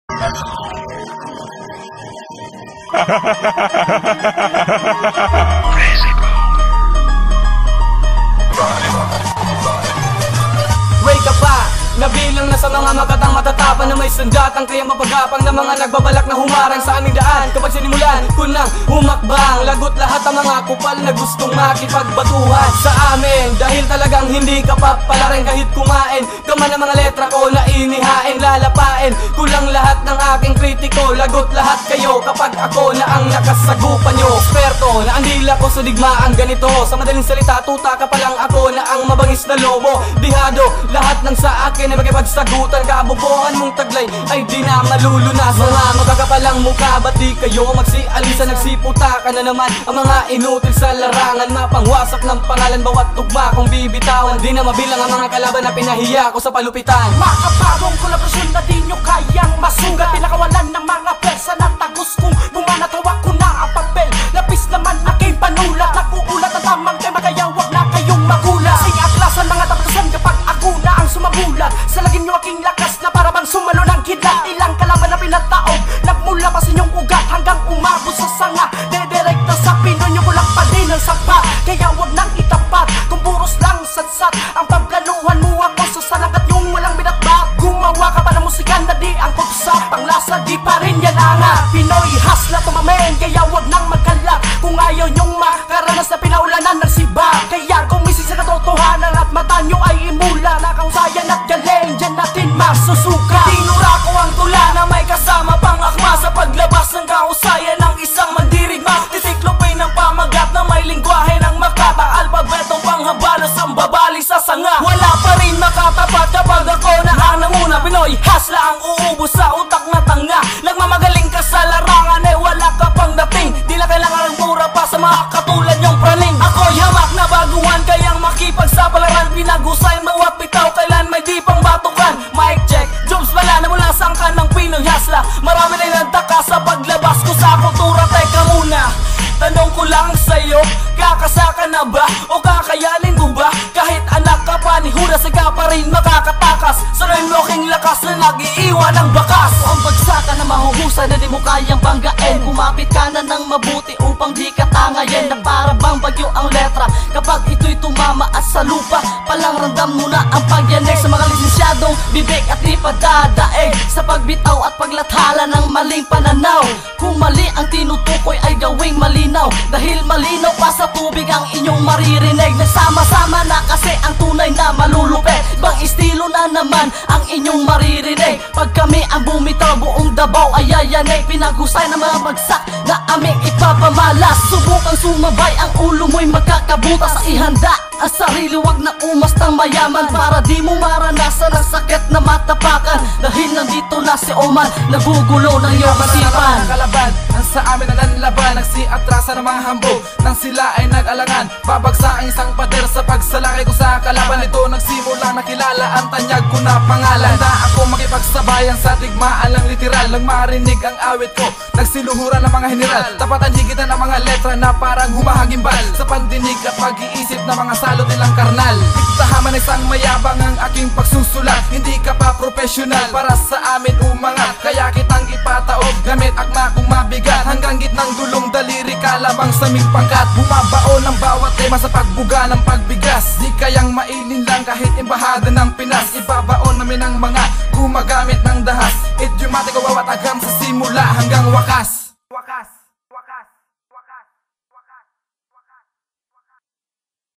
Wake up pa! Nabilang na sa mga magatang matatapang na may sandatang kaya mapagapang na mga nagbabalak na humarang sa aming daan. Kapag sinimulan ko nang humakbang, lagot lahat ang mga kupal na gustong makipagbatuhan sa amin. Dahil talagang hindi ka papalarin kahit kumain ka man ang mga letra ko na inihain. Lalapain ko lang lahat ng aking kritiko, lagot lahat kayo kapag ako na ang nakasagupan nyo. Eksperto na ang dila ko sa digmaan ganito, sa madaling salita tuta ka pa lang ako na ang mabangis na lobo. Dihado lahat ng sa akin ay makipagsagutan, kabubuhan mong taglay ay di na malulunas. Mga magkakapalang mukha, ba't di kayo magsialisa? Nagsiputa ka na naman ang mga inutil sa larangan, mapangwasak ng pangalan bawat tugma kong bibitawan. Di na mabilang ang mga kalaban na pinahiya ko sa palupitan. Makabagong kolaborasyon na di nyo kayang masugat, pinakawalan ng mga persa na tagus kung bumanatawa ko na ang papel. Lapis naman aking panulat, nakuulat ang tamang tema kaya wag na kayong magulat. Singaklasan mga tapatasan kapag ako na ang sumagulat. Salagin nyo aking lakas na para bang sumalo ng kidlat. Ilang kalaban na pinataog, nagmula pa sa inyong ugat hanggang umabot sa sanga. Dedirekta sa pino nyo kulang pa din ang sapat, kaya wag nang itapat kung puros lang satsat. Ang pagplanuhan mo ako sa salagat yung walang binatbat. Gumawa ka pa ng musika na di ang kupsa, panglasa di pa rin yan angat. Pinoy hasla tumamen, kaya wag nang magkalat. Kung ayaw nyong makaranas na pinaulanan ng siba, kaya gumising sa katotohanan at mata nyo ay imula. Nakausayan at galing, dyan natin masusuka. Tinura ko ang tula na may kasama pang akma, sa paglabas ng kausayan ng isang mandirigma. Titiklopin ng pamagat na may lingwahe ng makata, alpabetong panghabalos ang babali sa sanga. Wala pa rin makatapat kapag ako na ang nanguna. Pinoy hasla ang uubos sa utak na tanga. Nagmamagaling ka sa larangan eh wala ka pang dating. Di na kailangan ng mura pa sa mga katulad nyong praning. Ako'y hamak na baguhan kayang makipagsapalaran. Pinag-usayan bawat bitaw kailan may di pang batukan. Mic check, jobs bala na mula sa angkan ng Pinoy hasla. Marami rin nagtaka sa paglabas ko sa kultura. Teka muna, tanong ko lang sa'yo, kakasaka na ba o kakayanin mo ba? Kahit anak ka pa ni Judas, ka pa rin makakatakas. Saluhin mo aking lakas na nag-iiwan ng bakas. Ang bagsakan na mahuhusay na di mo kayang banggain. Kumapit ka na ng mabuti upang di ka tangayin. Na para bang bagyo ang letra kapag ito'y tumama at sa lupa palang ramdam mo na ang pagyanig. Sa mga lisensyadong bibig at di padadaig, sa pagbitaw at paglathala ng maling pananaw. Kung mali ang tinutukoy ay gawing malinaw, dahil malinaw pa sa tubig ang inyong maririnig. Nagsama-sama na kasi ang tunay na malulupit, ibang estilo na naman ang inyong maririnig. Pag kami ang bumitaw, buong Davao ay yayanig. Pinaghusay na mga bagsak na aming ipapamalas. Subukang sumabay, ang ulo mo'y magkakabutas. Ihanda ang sarili, wag na umastang mayaman, para di mo maranasan ang sakit na matapakan. Dahil nandito na si Oman, nagugulo ng iyong isipan. Kalaban, ang sa amin na nanlaban, nagsiatrasa ng mga hambog nang sila ay nag-alangan. Babagsa ang isang pader sa pagsalakay ko sa kalaban. Ito nagsimula nakilala ang tanyag ko na pangalan. Na ako makipagsabayan sa tigmaan lang literal. Nang marinig ang awit ko, nagsiluhuran ng mga general. Tapatan higitan ang mga letra na parang humahagimbal sa pandinig at pag-iisip na mga salot nilang karnal. Iktahaman isang mayabang ang aking pagsusulat. Hindi ka pa professional para sa amin umangat, kaya kitang ipataog gamit akma kong mabigat. Hanggang gitnang dulong daliri ka lamang sa aming pangkat. Bumabaon ang bawat tema sa pagbuga ng pagbigas. Di kayang mailin lang kahit embahada ng Pinas. Ibabaon namin ang mga gumagamit ng dahas. Idiomatic o bawat agam sa simula hanggang wakas.